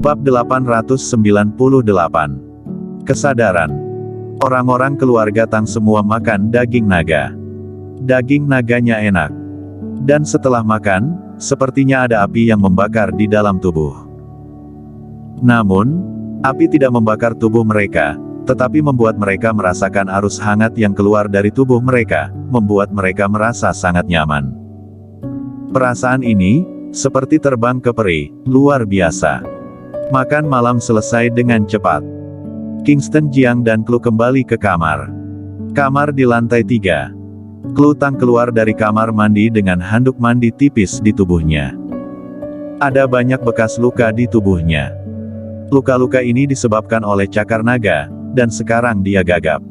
Bab 898. Kesadaran. Orang-orang keluarga Tang semua makan daging naga. Daging naganya enak. Dan setelah makan, sepertinya ada api yang membakar di dalam tubuh. Namun, api tidak membakar tubuh mereka, tetapi membuat mereka merasakan arus hangat yang keluar dari tubuh mereka, membuat mereka merasa sangat nyaman. Perasaan ini, seperti terbang ke peri, luar biasa. Makan malam selesai dengan cepat. Kingston Jiang dan Klu kembali ke kamar. Kamar di lantai 3. Klu Tang keluar dari kamar mandi dengan handuk mandi tipis di tubuhnya. Ada banyak bekas luka di tubuhnya. Luka-luka ini disebabkan oleh cakar naga, dan sekarang dia gagap.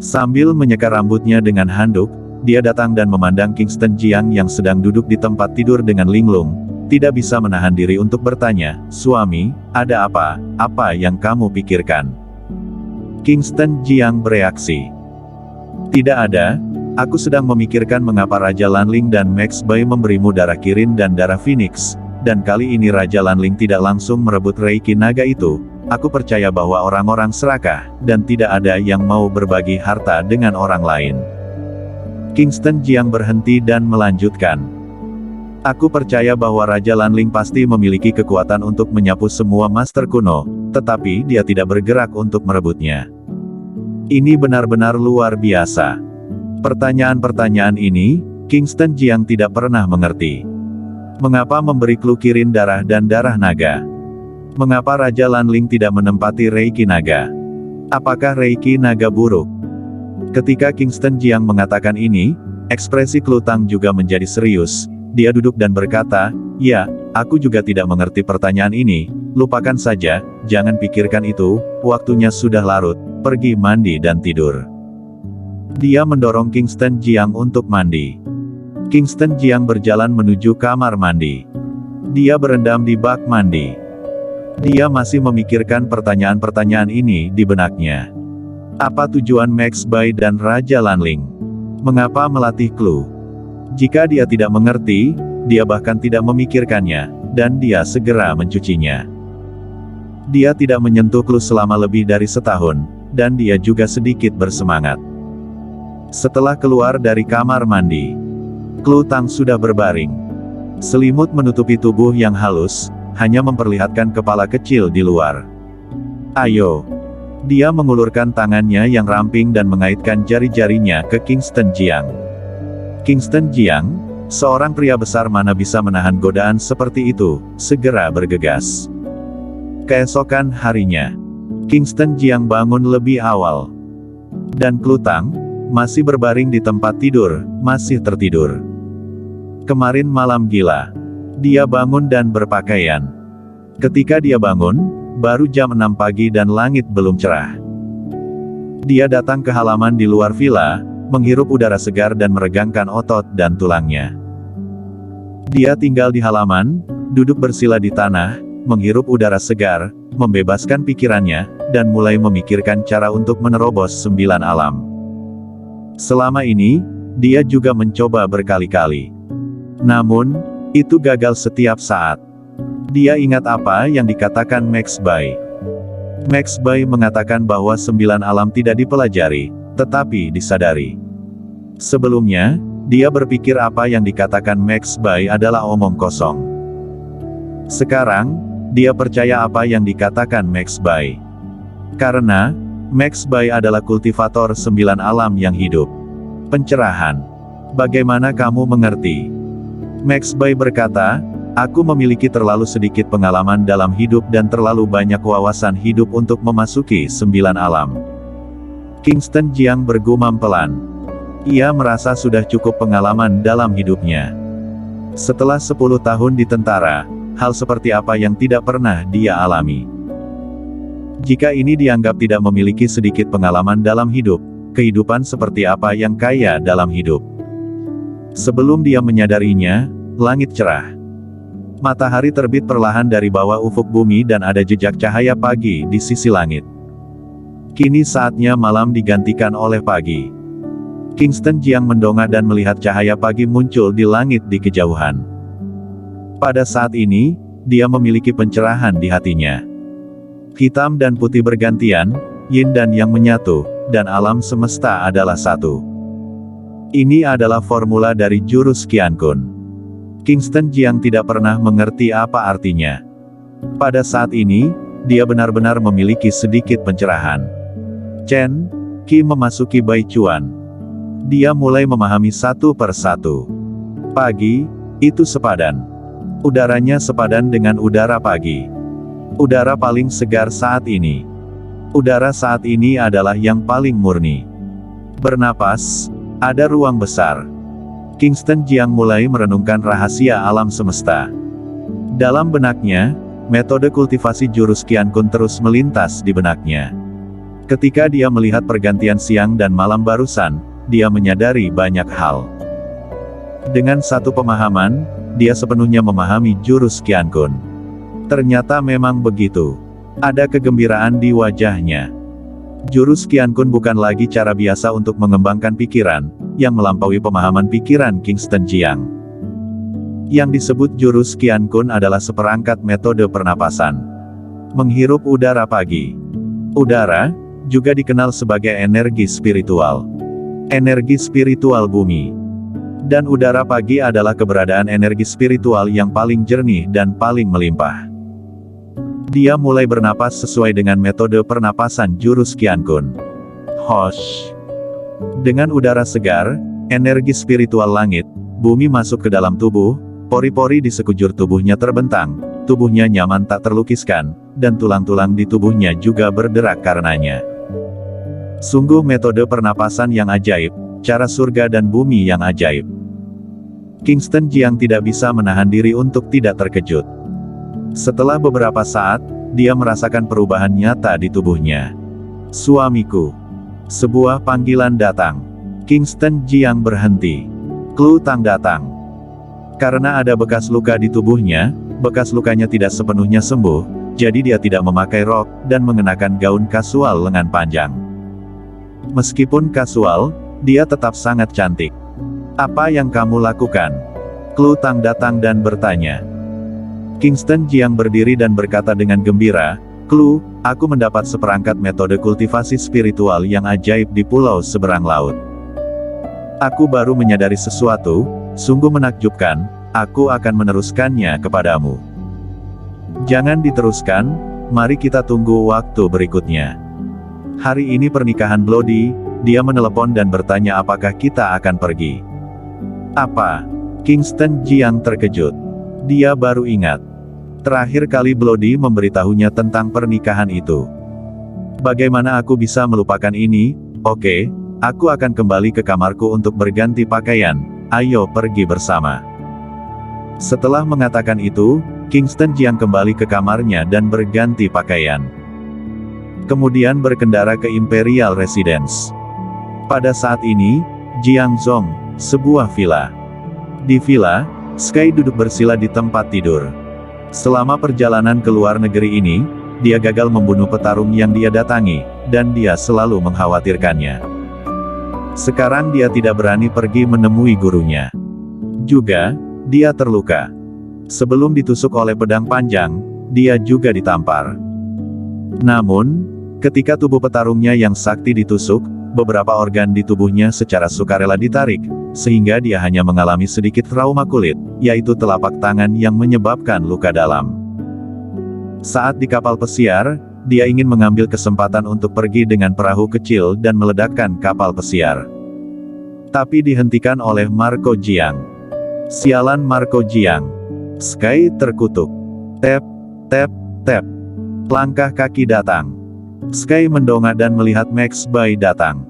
Sambil menyeka rambutnya dengan handuk, dia datang dan memandang Kingston Jiang yang sedang duduk di tempat tidur dengan linglung, tidak bisa menahan diri untuk bertanya, "Suami, ada apa? Apa yang kamu pikirkan?" Kingston Jiang bereaksi. "Tidak ada, aku sedang memikirkan mengapa Raja Lanling dan Max Bai memberimu darah Kirin dan darah Phoenix, dan kali ini Raja Lanling tidak langsung merebut Reiki Naga itu. Aku percaya bahwa orang-orang serakah, dan tidak ada yang mau berbagi harta dengan orang lain." Kingston Jiang berhenti dan melanjutkan. "Aku percaya bahwa Raja Lanling pasti memiliki kekuatan untuk menyapu semua master kuno, tetapi dia tidak bergerak untuk merebutnya. Ini benar-benar luar biasa." Pertanyaan-pertanyaan ini, Kingston Jiang tidak pernah mengerti. Mengapa memberi Klu Kirin darah dan darah naga? Mengapa Raja Lanling tidak menempati Reiki Naga? Apakah Reiki Naga buruk? Ketika Kingston Jiang mengatakan ini, ekspresi Klu Tang juga menjadi serius. Dia duduk dan berkata, "Ya, aku juga tidak mengerti pertanyaan ini, lupakan saja, jangan pikirkan itu, waktunya sudah larut, pergi mandi dan tidur." Dia mendorong Kingston Jiang untuk mandi. Kingston Jiang berjalan menuju kamar mandi. Dia berendam di bak mandi. Dia masih memikirkan pertanyaan-pertanyaan ini di benaknya. Apa tujuan Max Bai dan Raja Lanling? Mengapa melatih Klu? Jika dia tidak mengerti, dia bahkan tidak memikirkannya, dan dia segera mencucinya. Dia tidak menyentuh Klu selama lebih dari setahun, dan dia juga sedikit bersemangat. Setelah keluar dari kamar mandi, Klu Tang sudah berbaring. Selimut menutupi tubuh yang halus, hanya memperlihatkan kepala kecil di luar. "Ayo." Dia mengulurkan tangannya yang ramping dan mengaitkan jari-jarinya ke Kingston Jiang. Kingston Jiang, seorang pria besar mana bisa menahan godaan seperti itu, segera bergegas. Keesokan harinya, Kingston Jiang bangun lebih awal. Dan Klu Tang, masih berbaring di tempat tidur, masih tertidur. Kemarin malam gila. Dia bangun dan berpakaian. Ketika dia bangun, baru jam 6 pagi dan langit belum cerah. Dia datang ke halaman di luar villa, menghirup udara segar dan meregangkan otot dan tulangnya. Dia tinggal di halaman, duduk bersila di tanah, menghirup udara segar, membebaskan pikirannya, dan mulai memikirkan cara untuk menerobos 9 alam. Selama ini, dia juga mencoba berkali-kali. Namun, itu gagal setiap saat. Dia ingat apa yang dikatakan Max Bai. Max Bai mengatakan bahwa 9 alam tidak dipelajari, tetapi disadari. Sebelumnya, dia berpikir apa yang dikatakan Max Bai adalah omong kosong. Sekarang, dia percaya apa yang dikatakan Max Bai. Karena, Max Bai adalah kultivator 9 alam yang hidup. Pencerahan. Bagaimana kamu mengerti? Max Bai berkata, "Aku memiliki terlalu sedikit pengalaman dalam hidup dan terlalu banyak wawasan hidup untuk memasuki 9 alam." Kingston Jiang bergumam pelan. Ia merasa sudah cukup pengalaman dalam hidupnya. Setelah 10 tahun di tentara, hal seperti apa yang tidak pernah dia alami? Jika ini dianggap tidak memiliki sedikit pengalaman dalam hidup, kehidupan seperti apa yang kaya dalam hidup? Sebelum dia menyadarinya, langit cerah. Matahari terbit perlahan dari bawah ufuk bumi dan ada jejak cahaya pagi di sisi langit. Kini saatnya malam digantikan oleh pagi. Kingston Jiang mendongak dan melihat cahaya pagi muncul di langit di kejauhan. Pada saat ini, dia memiliki pencerahan di hatinya. Hitam dan putih bergantian, yin dan yang menyatu, dan alam semesta adalah satu. Ini adalah formula dari jurus Qiankun. Kingston Jiang tidak pernah mengerti apa artinya. Pada saat ini, dia benar-benar memiliki sedikit pencerahan. Chen Qi memasuki Baichuan. Dia mulai memahami satu per satu. Pagi, itu sepadan. Udaranya sepadan dengan udara pagi. Udara paling segar saat ini. Udara saat ini adalah yang paling murni. Bernapas, ada ruang besar. Kingston Jiang mulai merenungkan rahasia alam semesta. Dalam benaknya, metode kultivasi jurus Qiankun terus melintas di benaknya. Ketika dia melihat pergantian siang dan malam barusan, dia menyadari banyak hal. Dengan satu pemahaman, dia sepenuhnya memahami jurus Qiankun. Ternyata memang begitu. Ada kegembiraan di wajahnya. Jurus Qiankun bukan lagi cara biasa untuk mengembangkan pikiran, yang melampaui pemahaman pikiran Kingston Jiang. Yang disebut jurus Qiankun adalah seperangkat metode pernapasan. Menghirup udara pagi. Udara, juga dikenal sebagai energi spiritual. Energi spiritual bumi. Dan udara pagi adalah keberadaan energi spiritual yang paling jernih dan paling melimpah. Dia mulai bernapas sesuai dengan metode pernapasan jurus Qiankun. Hosh. Dengan udara segar, energi spiritual langit, bumi masuk ke dalam tubuh, pori-pori di sekujur tubuhnya terbentang, tubuhnya nyaman tak terlukiskan, dan tulang-tulang di tubuhnya juga berderak karenanya. Sungguh metode pernapasan yang ajaib, cara surga dan bumi yang ajaib. Kingston Jiang tidak bisa menahan diri untuk tidak terkejut. Setelah beberapa saat, dia merasakan perubahan nyata di tubuhnya. Suamiku. Sebuah panggilan datang. Kingston Jiang berhenti. Klu Tang datang. Karena ada bekas luka di tubuhnya, bekas lukanya tidak sepenuhnya sembuh, jadi dia tidak memakai rok, dan mengenakan gaun kasual lengan panjang. Meskipun kasual, dia tetap sangat cantik. Apa yang kamu lakukan? Klu Tang datang dan bertanya. Kingston Jiang berdiri dan berkata dengan gembira, Klu, aku mendapat seperangkat metode kultivasi spiritual yang ajaib di pulau seberang laut. Aku baru menyadari sesuatu, sungguh menakjubkan, aku akan meneruskannya kepadamu. Jangan diteruskan, mari kita tunggu waktu berikutnya. Hari ini pernikahan Bloody, dia menelepon dan bertanya apakah kita akan pergi. Apa? Kingston Jiang terkejut. Dia baru ingat. Terakhir kali Bloody memberitahunya tentang pernikahan itu. Bagaimana aku bisa melupakan ini? Oke, aku akan kembali ke kamarku untuk berganti pakaian, ayo pergi bersama. Setelah mengatakan itu, Kingston Jiang kembali ke kamarnya dan berganti pakaian. Kemudian berkendara ke Imperial Residence. Pada saat ini, Jiangzong, sebuah villa. Di villa, Sky duduk bersila di tempat tidur. Selama perjalanan ke luar negeri ini, dia gagal membunuh petarung yang dia datangi, dan dia selalu mengkhawatirkannya. Sekarang dia tidak berani pergi menemui gurunya. Juga, dia terluka. Sebelum ditusuk oleh pedang panjang, dia juga ditampar. Namun, ketika tubuh petarungnya yang sakti ditusuk, beberapa organ di tubuhnya secara sukarela ditarik, sehingga dia hanya mengalami sedikit trauma kulit, yaitu telapak tangan yang menyebabkan luka dalam. Saat di kapal pesiar, dia ingin mengambil kesempatan untuk pergi dengan perahu kecil dan meledakkan kapal pesiar. Tapi dihentikan oleh Marco Jiang. Sialan Marco Jiang. Sky terkutuk. Tap, tap, tap. Langkah kaki datang. Sky mendongak dan melihat Max Bai datang.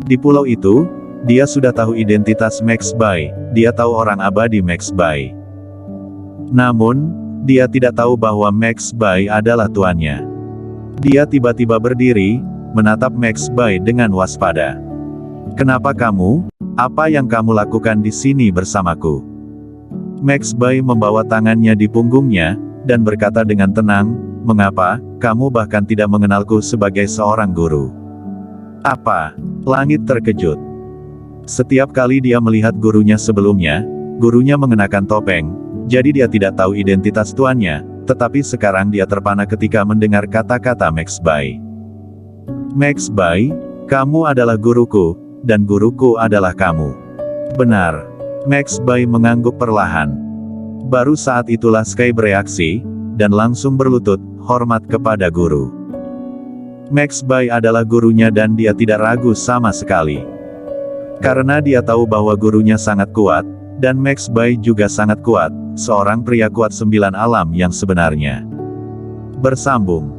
Di pulau itu, dia sudah tahu identitas Max Bai, dia tahu orang abadi Max Bai. Namun, dia tidak tahu bahwa Max Bai adalah tuannya. Dia tiba-tiba berdiri, menatap Max Bai dengan waspada. Kenapa kamu? Apa yang kamu lakukan di sini bersamaku? Max Bai membawa tangannya di punggungnya, dan berkata dengan tenang, mengapa, kamu bahkan tidak mengenalku sebagai seorang guru? Apa? Langit terkejut. Setiap kali dia melihat gurunya sebelumnya, gurunya mengenakan topeng, Jadi dia tidak tahu identitas tuannya, tetapi sekarang dia terpana ketika mendengar kata-kata Max Bai. Max Bai, kamu adalah guruku, dan guruku adalah kamu. Benar. Max Bai mengangguk perlahan. Baru saat itulah Sky bereaksi, dan langsung berlutut, hormat kepada guru. Max Bai adalah gurunya dan dia tidak ragu sama sekali. Karena dia tahu bahwa gurunya sangat kuat, dan Max Bai juga sangat kuat, seorang pria kuat 9 alam yang sebenarnya. Bersambung.